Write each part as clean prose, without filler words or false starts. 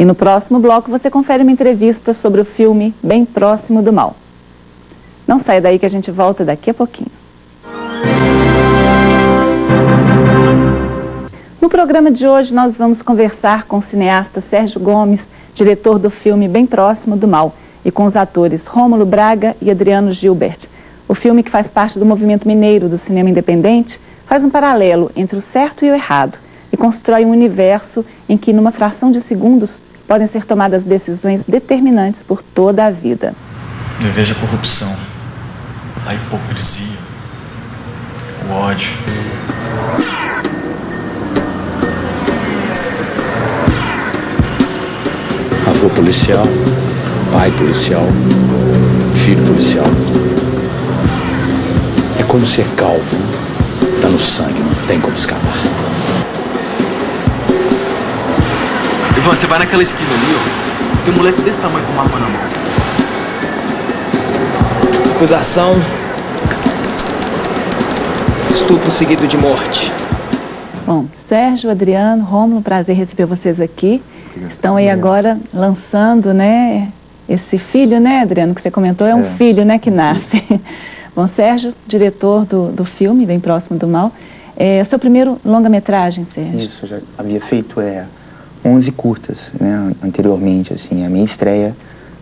E no próximo bloco você confere uma entrevista sobre o filme Bem Próximo do Mal. Não saia daí que a gente volta daqui a pouquinho. No programa de hoje nós vamos conversar com o cineasta Sérgio Gomes, diretor do filme Bem Próximo do Mal, e com os atores Rômulo Braga e Adriano Gilbert. O filme, que faz parte do movimento mineiro do cinema independente, faz um paralelo entre o certo e o errado e constrói um universo em que, numa fração de segundos, podem ser tomadas decisões determinantes por toda a vida. Eu vejo a corrupção, a hipocrisia, o ódio. Avô policial, pai policial, filho policial. É como ser calvo. Tá no sangue, não tem como escapar. Ivan, você vai naquela esquina ali, ó. Tem um moleque desse tamanho com uma arma na mão. Acusação: estupro seguido de morte. Bom, Sérgio, Adriano, Rômulo, prazer receber vocês aqui. Estão aí agora lançando, né, esse filho, né, Adriano, que você comentou, é um filho, né, que nasce. Bom, Sérgio, diretor do filme Bem Próximo do Mal. É o seu primeiro longa-metragem, Sérgio? Isso, eu já havia feito 11 curtas, né, anteriormente, assim, a minha estreia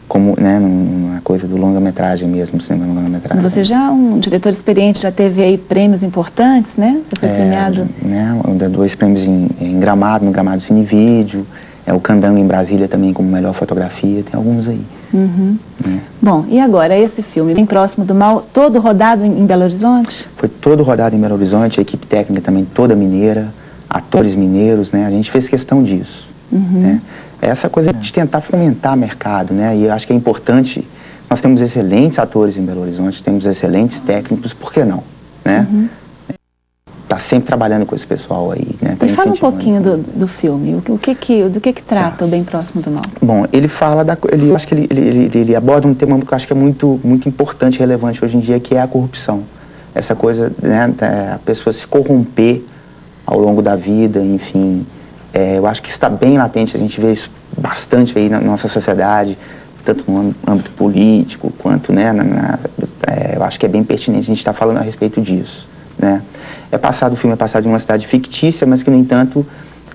como, né, numa coisa do longa-metragem mesmo, cinema longa-metragem. Você já é um diretor experiente, já teve aí prêmios importantes, né? Você foi premiado? Né, 2 prêmios em Gramado, no Gramado Cinevídeo, o Candango em Brasília também como melhor fotografia, tem alguns aí. Né? Bom, e agora, esse filme, Bem Próximo do Mal, todo rodado em Belo Horizonte? Foi todo rodado em Belo Horizonte, a equipe técnica também toda mineira, atores mineiros, né? A gente fez questão disso. Né? Essa coisa de tentar fomentar mercado, né? E eu acho que é importante, nós temos excelentes atores em Belo Horizonte, temos excelentes técnicos, por que não? Né? Tá sempre trabalhando com esse pessoal aí, né? Tá e fala um pouquinho do filme, do que trata o Bem Próximo do Mal? Bom, ele fala eu acho que ele aborda um tema que eu acho que é muito importante e relevante hoje em dia, que é a corrupção. Essa coisa, né, a pessoa se corromper ao longo da vida, enfim. Eu acho que está bem latente, a gente vê isso bastante aí na nossa sociedade, tanto no âmbito político, quanto, né, eu acho que é bem pertinente a gente estar falando a respeito disso, né. O filme é passado em uma cidade fictícia, mas que, no entanto,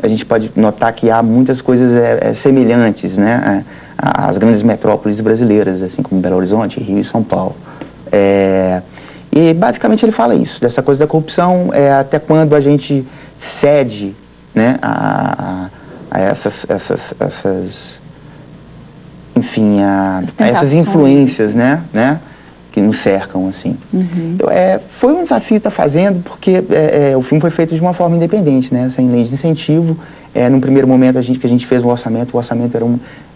a gente pode notar que há muitas coisas semelhantes, né, às grandes metrópoles brasileiras, assim como Belo Horizonte, Rio e São Paulo. E, basicamente, ele fala isso, dessa coisa da corrupção, até quando a gente cede, né, a essas influências, né, que nos cercam, assim. Foi um desafio estar fazendo, porque o filme foi feito de uma forma independente, né, sem lei de incentivo. Num primeiro momento, que a gente fez o orçamento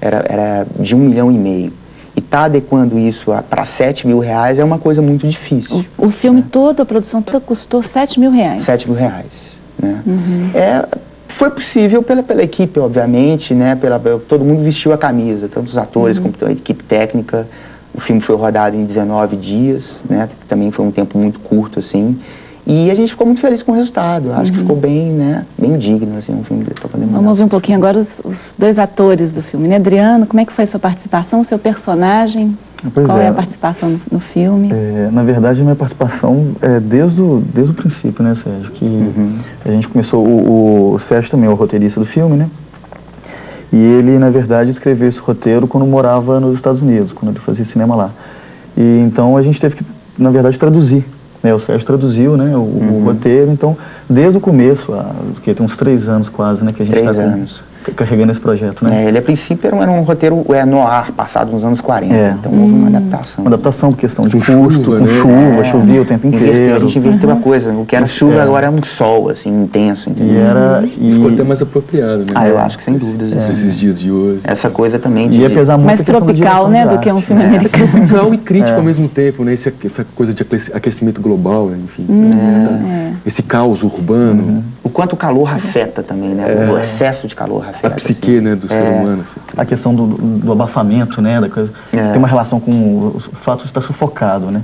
era de R$1,5 milhão. E tá adequando isso para R$7 mil é uma coisa muito difícil. O filme todo, a produção toda custou R$7 mil. R$7 mil, né. Foi possível pela equipe, obviamente, né, todo mundo vestiu a camisa, tanto os atores como a equipe técnica. O filme foi rodado em 19 dias, né, que também foi um tempo muito curto, assim. E a gente ficou muito feliz com o resultado. Acho que ficou bem, né, bem digno, assim, um filme para poder mandar. Vamos ouvir um pouquinho agora os 2 atores do filme, né? Adriano, como é que foi a sua participação, o seu personagem? Qual é a participação no filme? Na verdade, a minha participação é desde o princípio, né, Sérgio? Que a gente começou, o Sérgio também é o roteirista do filme, né? E ele, na verdade, escreveu esse roteiro quando morava nos Estados Unidos, quando ele fazia cinema lá. E então a gente teve que, na verdade, traduzir. O Sérgio traduziu, né, o roteiro, então, desde o começo, que tem uns 3 anos quase, né, que a gente está carregando esse projeto, né? Ele, a princípio, era um roteiro noir, passado nos anos 40, então houve uma adaptação. Uma adaptação por questão de custo, com chuva, chovia o tempo inteiro. A gente inverteu a coisa, o que era chuva agora é um sol, assim, intenso, entendeu? E ficou até mais apropriado, né? Eu acho que sem dúvidas. Esses dias de hoje. Essa coisa também de... Ia pesar muito mais tropical, né, do que um filme americano. Não, e crítico ao mesmo tempo, né? Essa coisa de aquecimento global, enfim. Esse caos urbano. O quanto o calor afeta também, né? O excesso de calor afeta. A psique, né, do ser humano. Assim. A questão do abafamento, né, da coisa, tem uma relação com o fato de estar sufocado, né.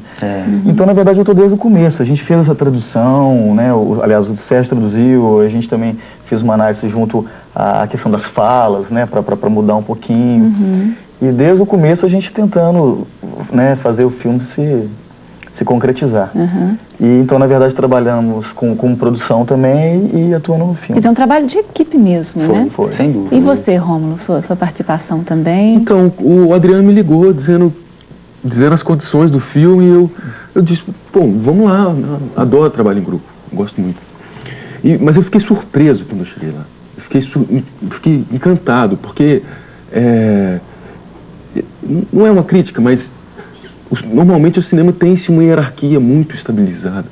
Então, na verdade, eu estou desde o começo. A gente fez essa tradução, né, aliás, o Sérgio traduziu, a gente também fez uma análise junto a questão das falas, né, para mudar um pouquinho. E desde o começo a gente tentando, né, fazer o filme se concretizar. E então, na verdade, trabalhamos com produção também e atuando no filme. Então, um trabalho de equipe mesmo, né? Foi, sem dúvida. E você, Rômulo, sua participação também? Então, o Adriano me ligou dizendo as condições do filme e eu disse, bom, vamos lá, adoro trabalho em grupo, gosto muito. Mas eu fiquei surpreso quando eu cheguei lá. Eu fiquei encantado, porque não é uma crítica, mas normalmente o cinema tem-se uma hierarquia muito estabilizada,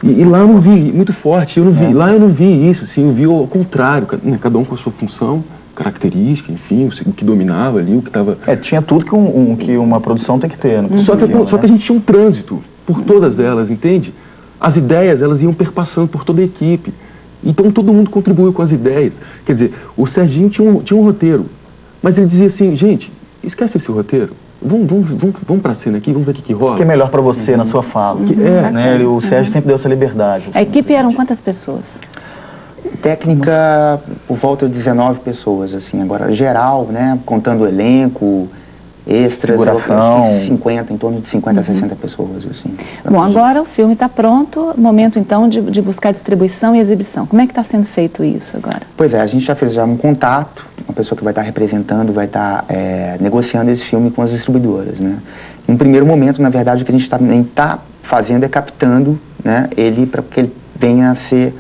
e lá eu não vi, muito forte, lá eu não vi isso, assim, eu vi ao contrário, né, cada um com a sua função, característica, enfim, o que dominava ali, o que estava... tinha tudo que uma produção tem que ter. Só que a gente tinha um trânsito por todas elas, entende? As ideias, elas iam perpassando por toda a equipe, então todo mundo contribuiu com as ideias. Quer dizer, o Serginho tinha um roteiro, mas ele dizia assim, gente, esquece esse roteiro, vamos pra cena aqui, vamos ver o que rola. O que é melhor pra você na sua fala. Né? O Sérgio sempre deu essa liberdade. Assim, a equipe eram quantas pessoas? Técnica, por volta de 19 pessoas, assim, agora geral, né, contando o elenco, extras, figuração, em torno de 50 a 60 pessoas, assim. Bom, agora o filme está pronto, momento então de buscar distribuição e exibição. Como é que está sendo feito isso agora? Pois é, a gente já fez um contato, uma pessoa que vai estar representando, vai estar negociando esse filme com as distribuidoras, né. Em um primeiro momento, na verdade, o que a gente está fazendo é captando, né, ele para que ele venha a ser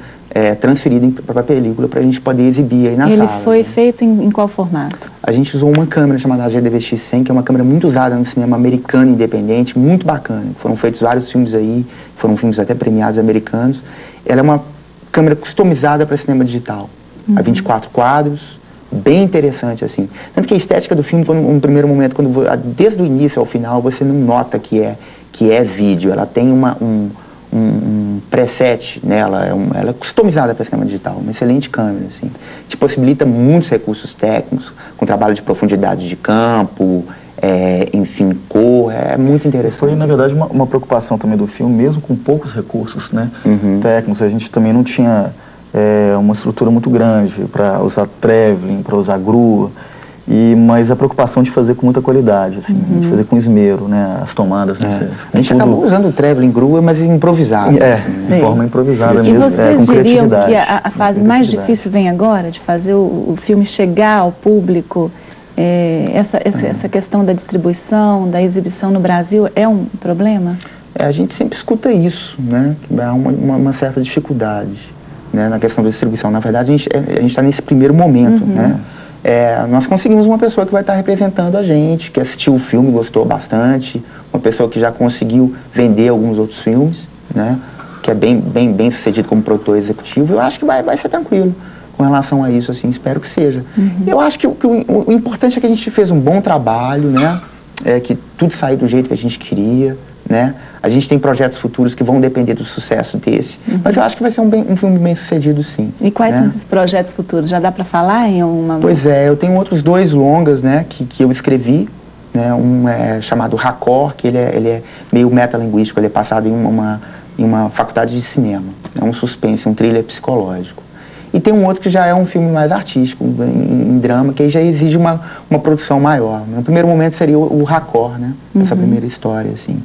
transferido para a película para a gente poder exibir aí na sala. Ele foi feito em qual formato? A gente usou uma câmera chamada GDVX-100, que é uma câmera muito usada no cinema americano independente, muito bacana. Foram feitos vários filmes aí, foram filmes até premiados americanos. Ela é uma câmera customizada para cinema digital, a 24 quadros, bem interessante assim. Tanto que a estética do filme, no primeiro momento, desde o início ao final, você não nota que é vídeo. Ela tem um preset nela, ela é customizada para cinema digital, uma excelente câmera, assim. Te possibilita muitos recursos técnicos, com trabalho de profundidade de campo, enfim, cor, é muito interessante. Foi, na verdade, uma preocupação também do filme, mesmo com poucos recursos, né, técnicos. A gente também não tinha uma estrutura muito grande para usar traveling, para usar grua. Mas a preocupação de fazer com muita qualidade, assim, de fazer com esmero, né, as tomadas. Né, a gente acabou usando o traveling grua, mas improvisado. De forma improvisada mesmo, com criatividade. E vocês diriam que a fase mais difícil vem agora, de fazer o filme chegar ao público? Essa questão da distribuição, da exibição no Brasil é um problema? A gente sempre escuta isso, né, que há uma certa dificuldade, né, na questão da distribuição. Na verdade, a gente está nesse primeiro momento, né? Nós conseguimos uma pessoa que vai estar representando a gente, que assistiu o filme, gostou bastante, uma pessoa que já conseguiu vender alguns outros filmes, né, que é bem sucedido como produtor executivo. Eu acho que vai ser tranquilo com relação a isso, assim, espero que seja. Eu acho que o importante é que a gente fez um bom trabalho, né, que tudo saiu do jeito que a gente queria, né? A gente tem projetos futuros que vão depender do sucesso desse, mas eu acho que vai ser um filme bem sucedido, sim. E quais são esses projetos futuros? Já dá para falar em uma... Pois eu tenho outros 2 longas, né, que eu escrevi, né, um é chamado Racor, que ele é meio metalinguístico, ele é passado em uma faculdade de cinema, é um suspense, um thriller psicológico. E tem um outro que já é um filme mais artístico, em drama, que aí já exige uma produção maior. No primeiro momento seria o Racor, né, essa primeira história, assim.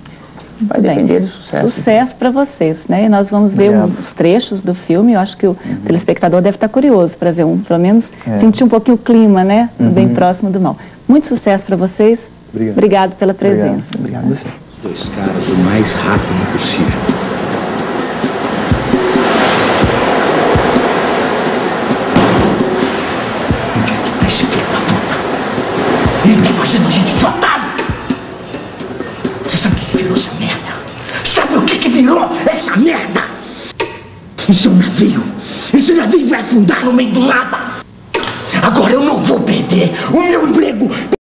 Vai depender do sucesso. Sucesso para vocês, né? E nós vamos ver uns trechos do filme. Eu acho que o telespectador deve estar curioso para ver pelo menos sentir um pouquinho o clima, né? Bem próximo do mal. Muito sucesso para vocês. Obrigado pela presença. Obrigado a você. Os 2 caras o mais rápido possível. Onde é que tá esse filho da puta? Ele tá fazendo a gente de otário! Você sabe o que virou essa merda? Sabe o que virou essa merda? Isso é um navio. Esse navio vai afundar no meio do nada. Agora eu não vou perder o meu emprego